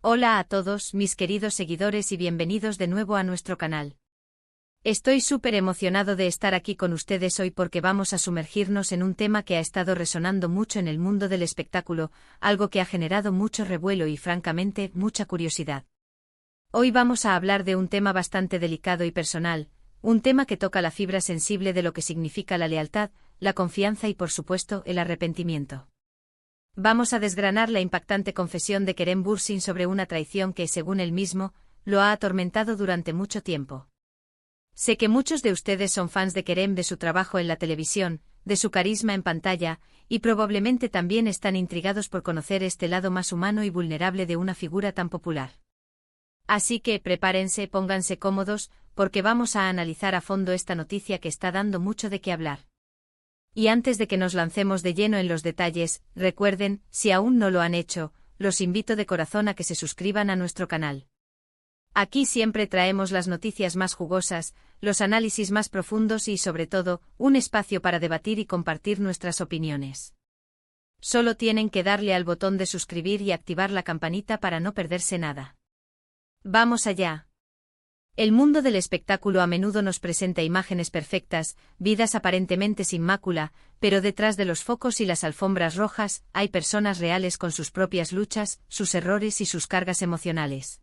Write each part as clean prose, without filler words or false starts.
Hola a todos, mis queridos seguidores y bienvenidos de nuevo a nuestro canal. Estoy súper emocionado de estar aquí con ustedes hoy porque vamos a sumergirnos en un tema que ha estado resonando mucho en el mundo del espectáculo, algo que ha generado mucho revuelo y francamente mucha curiosidad. Hoy vamos a hablar de un tema bastante delicado y personal, un tema que toca la fibra sensible de lo que significa la lealtad, la confianza y por supuesto el arrepentimiento. Vamos a desgranar la impactante confesión de Kerem Bürsin sobre una traición que, según él mismo, lo ha atormentado durante mucho tiempo. Sé que muchos de ustedes son fans de Kerem, de su trabajo en la televisión, de su carisma en pantalla, y probablemente también están intrigados por conocer este lado más humano y vulnerable de una figura tan popular. Así que prepárense, pónganse cómodos, porque vamos a analizar a fondo esta noticia que está dando mucho de qué hablar. Y antes de que nos lancemos de lleno en los detalles, recuerden, si aún no lo han hecho, los invito de corazón a que se suscriban a nuestro canal. Aquí siempre traemos las noticias más jugosas, los análisis más profundos y, sobre todo, un espacio para debatir y compartir nuestras opiniones. Solo tienen que darle al botón de suscribir y activar la campanita para no perderse nada. ¡Vamos allá! El mundo del espectáculo a menudo nos presenta imágenes perfectas, vidas aparentemente sin mácula, pero detrás de los focos y las alfombras rojas hay personas reales con sus propias luchas, sus errores y sus cargas emocionales.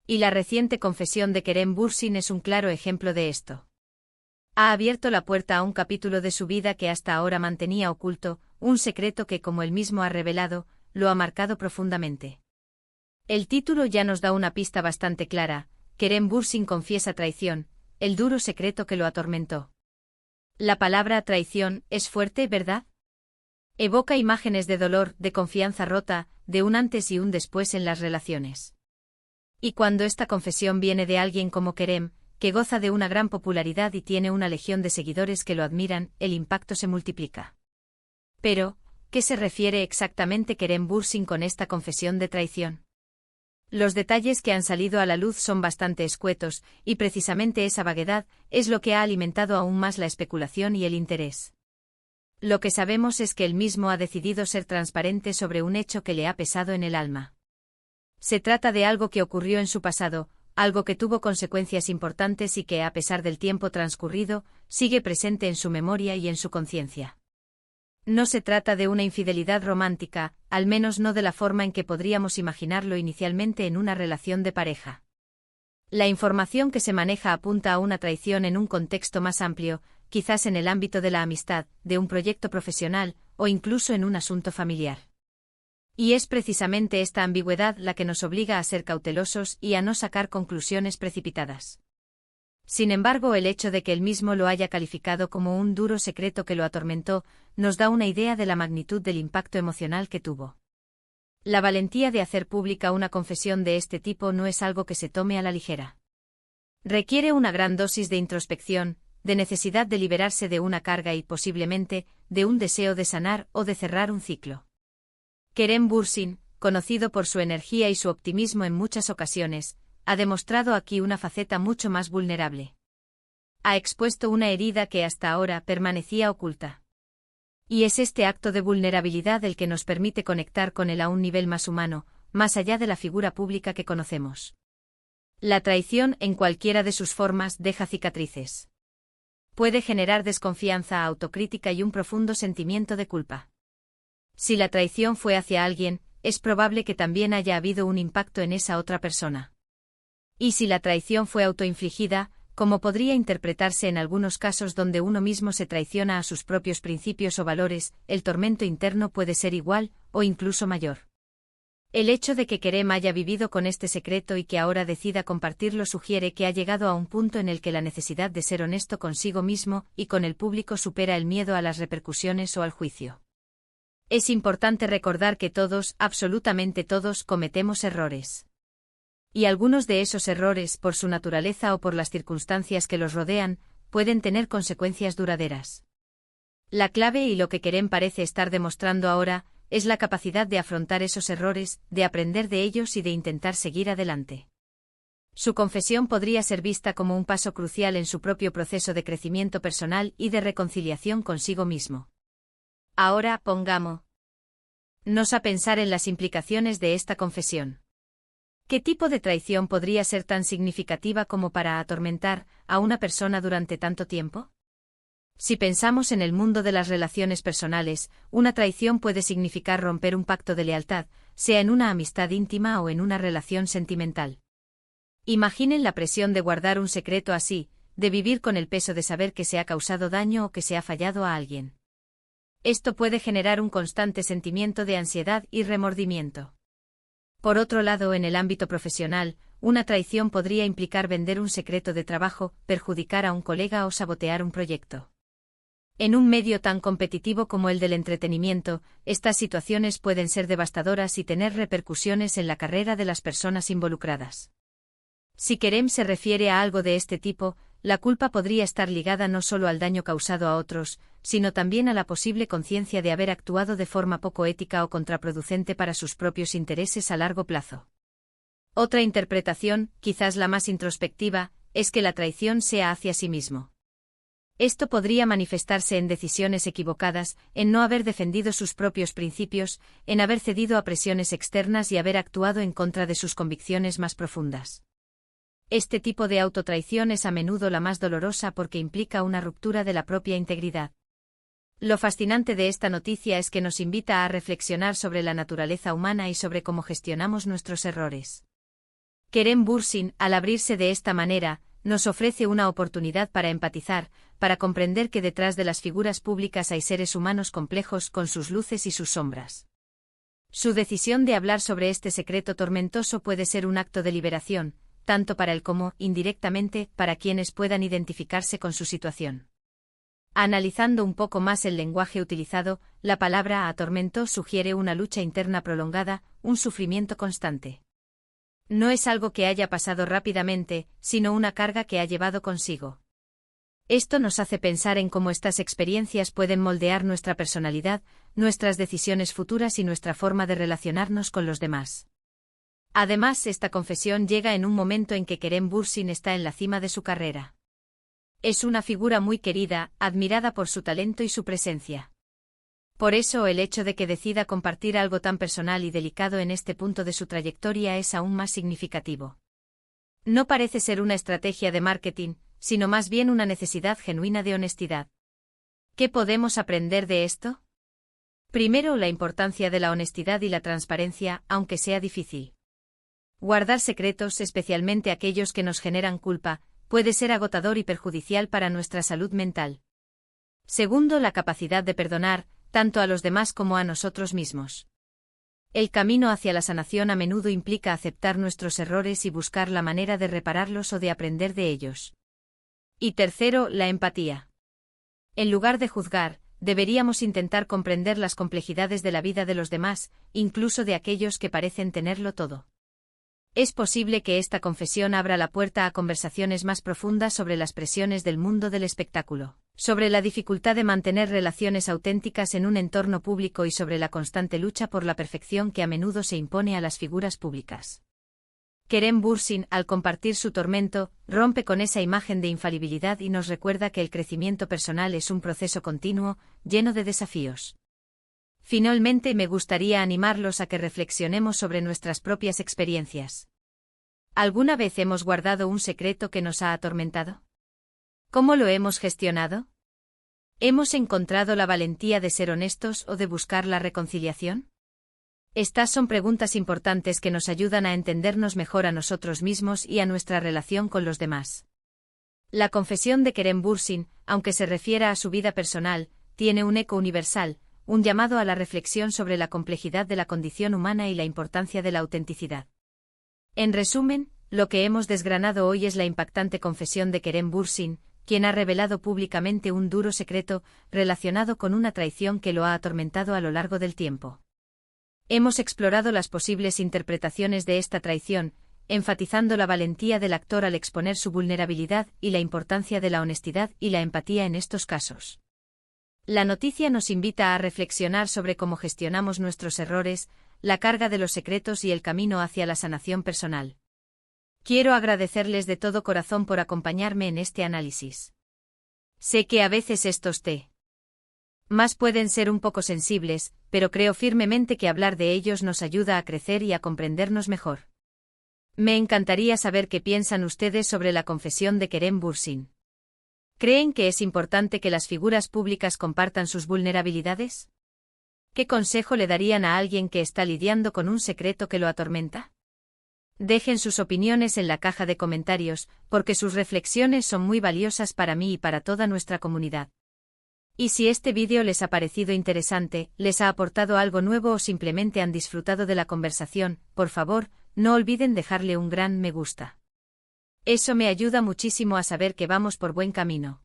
Y la reciente confesión de Kerem Bürsin es un claro ejemplo de esto. Ha abierto la puerta a un capítulo de su vida que hasta ahora mantenía oculto, un secreto que, como él mismo ha revelado, lo ha marcado profundamente. El título ya nos da una pista bastante clara. Kerem Bürsin confiesa traición, el duro secreto que lo atormentó. La palabra traición es fuerte, ¿verdad? Evoca imágenes de dolor, de confianza rota, de un antes y un después en las relaciones. Y cuando esta confesión viene de alguien como Kerem, que goza de una gran popularidad y tiene una legión de seguidores que lo admiran, el impacto se multiplica. Pero, ¿qué se refiere exactamente Kerem Bürsin con esta confesión de traición? Los detalles que han salido a la luz son bastante escuetos, y precisamente esa vaguedad es lo que ha alimentado aún más la especulación y el interés. Lo que sabemos es que él mismo ha decidido ser transparente sobre un hecho que le ha pesado en el alma. Se trata de algo que ocurrió en su pasado, algo que tuvo consecuencias importantes y que, a pesar del tiempo transcurrido, sigue presente en su memoria y en su conciencia. No se trata de una infidelidad romántica, al menos no de la forma en que podríamos imaginarlo inicialmente en una relación de pareja. La información que se maneja apunta a una traición en un contexto más amplio, quizás en el ámbito de la amistad, de un proyecto profesional, o incluso en un asunto familiar. Y es precisamente esta ambigüedad la que nos obliga a ser cautelosos y a no sacar conclusiones precipitadas. Sin embargo, el hecho de que él mismo lo haya calificado como un duro secreto que lo atormentó, nos da una idea de la magnitud del impacto emocional que tuvo. La valentía de hacer pública una confesión de este tipo no es algo que se tome a la ligera. Requiere una gran dosis de introspección, de necesidad de liberarse de una carga y, posiblemente, de un deseo de sanar o de cerrar un ciclo. Kerem Bürsin, conocido por su energía y su optimismo en muchas ocasiones, ha demostrado aquí una faceta mucho más vulnerable. Ha expuesto una herida que hasta ahora permanecía oculta. Y es este acto de vulnerabilidad el que nos permite conectar con él a un nivel más humano, más allá de la figura pública que conocemos. La traición, en cualquiera de sus formas, deja cicatrices. Puede generar desconfianza, autocrítica y un profundo sentimiento de culpa. Si la traición fue hacia alguien, es probable que también haya habido un impacto en esa otra persona. Y si la traición fue autoinfligida, como podría interpretarse en algunos casos donde uno mismo se traiciona a sus propios principios o valores, el tormento interno puede ser igual, o incluso mayor. El hecho de que Kerem haya vivido con este secreto y que ahora decida compartirlo sugiere que ha llegado a un punto en el que la necesidad de ser honesto consigo mismo y con el público supera el miedo a las repercusiones o al juicio. Es importante recordar que todos, absolutamente todos, cometemos errores. Y algunos de esos errores, por su naturaleza o por las circunstancias que los rodean, pueden tener consecuencias duraderas. La clave y lo que Kerem parece estar demostrando ahora, es la capacidad de afrontar esos errores, de aprender de ellos y de intentar seguir adelante. Su confesión podría ser vista como un paso crucial en su propio proceso de crecimiento personal y de reconciliación consigo mismo. Ahora, pongámonos a pensar en las implicaciones de esta confesión. ¿Qué tipo de traición podría ser tan significativa como para atormentar a una persona durante tanto tiempo? Si pensamos en el mundo de las relaciones personales, una traición puede significar romper un pacto de lealtad, sea en una amistad íntima o en una relación sentimental. Imaginen la presión de guardar un secreto así, de vivir con el peso de saber que se ha causado daño o que se ha fallado a alguien. Esto puede generar un constante sentimiento de ansiedad y remordimiento. Por otro lado, en el ámbito profesional, una traición podría implicar vender un secreto de trabajo, perjudicar a un colega o sabotear un proyecto. En un medio tan competitivo como el del entretenimiento, estas situaciones pueden ser devastadoras y tener repercusiones en la carrera de las personas involucradas. Si Kerem se refiere a algo de este tipo, la culpa podría estar ligada no solo al daño causado a otros, sino también a la posible conciencia de haber actuado de forma poco ética o contraproducente para sus propios intereses a largo plazo. Otra interpretación, quizás la más introspectiva, es que la traición sea hacia sí mismo. Esto podría manifestarse en decisiones equivocadas, en no haber defendido sus propios principios, en haber cedido a presiones externas y haber actuado en contra de sus convicciones más profundas. Este tipo de autotraición es a menudo la más dolorosa porque implica una ruptura de la propia integridad. Lo fascinante de esta noticia es que nos invita a reflexionar sobre la naturaleza humana y sobre cómo gestionamos nuestros errores. Kerem Bürsin, al abrirse de esta manera, nos ofrece una oportunidad para empatizar, para comprender que detrás de las figuras públicas hay seres humanos complejos con sus luces y sus sombras. Su decisión de hablar sobre este secreto tormentoso puede ser un acto de liberación, tanto para él como, indirectamente, para quienes puedan identificarse con su situación. Analizando un poco más el lenguaje utilizado, la palabra atormento sugiere una lucha interna prolongada, un sufrimiento constante. No es algo que haya pasado rápidamente, sino una carga que ha llevado consigo. Esto nos hace pensar en cómo estas experiencias pueden moldear nuestra personalidad, nuestras decisiones futuras y nuestra forma de relacionarnos con los demás. Además, esta confesión llega en un momento en que Kerem Bürsin está en la cima de su carrera. Es una figura muy querida, admirada por su talento y su presencia. Por eso el hecho de que decida compartir algo tan personal y delicado en este punto de su trayectoria es aún más significativo. No parece ser una estrategia de marketing, sino más bien una necesidad genuina de honestidad. ¿Qué podemos aprender de esto? Primero, la importancia de la honestidad y la transparencia, aunque sea difícil. Guardar secretos, especialmente aquellos que nos generan culpa, puede ser agotador y perjudicial para nuestra salud mental. Segundo, la capacidad de perdonar, tanto a los demás como a nosotros mismos. El camino hacia la sanación a menudo implica aceptar nuestros errores y buscar la manera de repararlos o de aprender de ellos. Y tercero, la empatía. En lugar de juzgar, deberíamos intentar comprender las complejidades de la vida de los demás, incluso de aquellos que parecen tenerlo todo. Es posible que esta confesión abra la puerta a conversaciones más profundas sobre las presiones del mundo del espectáculo, sobre la dificultad de mantener relaciones auténticas en un entorno público y sobre la constante lucha por la perfección que a menudo se impone a las figuras públicas. Kerem Bürsin, al compartir su tormento, rompe con esa imagen de infalibilidad y nos recuerda que el crecimiento personal es un proceso continuo, lleno de desafíos. Finalmente, me gustaría animarlos a que reflexionemos sobre nuestras propias experiencias. ¿Alguna vez hemos guardado un secreto que nos ha atormentado? ¿Cómo lo hemos gestionado? ¿Hemos encontrado la valentía de ser honestos o de buscar la reconciliación? Estas son preguntas importantes que nos ayudan a entendernos mejor a nosotros mismos y a nuestra relación con los demás. La confesión de Kerem Bürsin, aunque se refiera a su vida personal, tiene un eco universal, un llamado a la reflexión sobre la complejidad de la condición humana y la importancia de la autenticidad. En resumen, lo que hemos desgranado hoy es la impactante confesión de Kerem Bürsin, quien ha revelado públicamente un duro secreto relacionado con una traición que lo ha atormentado a lo largo del tiempo. Hemos explorado las posibles interpretaciones de esta traición, enfatizando la valentía del actor al exponer su vulnerabilidad y la importancia de la honestidad y la empatía en estos casos. La noticia nos invita a reflexionar sobre cómo gestionamos nuestros errores, la carga de los secretos y el camino hacia la sanación personal. Quiero agradecerles de todo corazón por acompañarme en este análisis. Sé que a veces estos temas pueden ser un poco sensibles, pero creo firmemente que hablar de ellos nos ayuda a crecer y a comprendernos mejor. Me encantaría saber qué piensan ustedes sobre la confesión de Kerem Bürsin. ¿Creen que es importante que las figuras públicas compartan sus vulnerabilidades? ¿Qué consejo le darían a alguien que está lidiando con un secreto que lo atormenta? Dejen sus opiniones en la caja de comentarios, porque sus reflexiones son muy valiosas para mí y para toda nuestra comunidad. Y si este vídeo les ha parecido interesante, les ha aportado algo nuevo o simplemente han disfrutado de la conversación, por favor, no olviden dejarle un gran me gusta. Eso me ayuda muchísimo a saber que vamos por buen camino.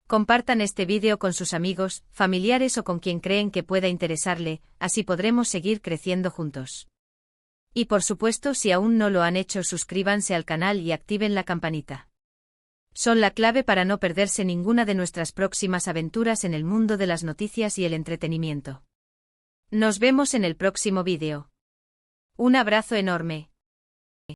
Compartan este vídeo con sus amigos, familiares o con quien creen que pueda interesarle, así podremos seguir creciendo juntos. Y por supuesto, si aún no lo han hecho, suscríbanse al canal y activen la campanita. Son la clave para no perderse ninguna de nuestras próximas aventuras en el mundo de las noticias y el entretenimiento. Nos vemos en el próximo vídeo. Un abrazo enorme.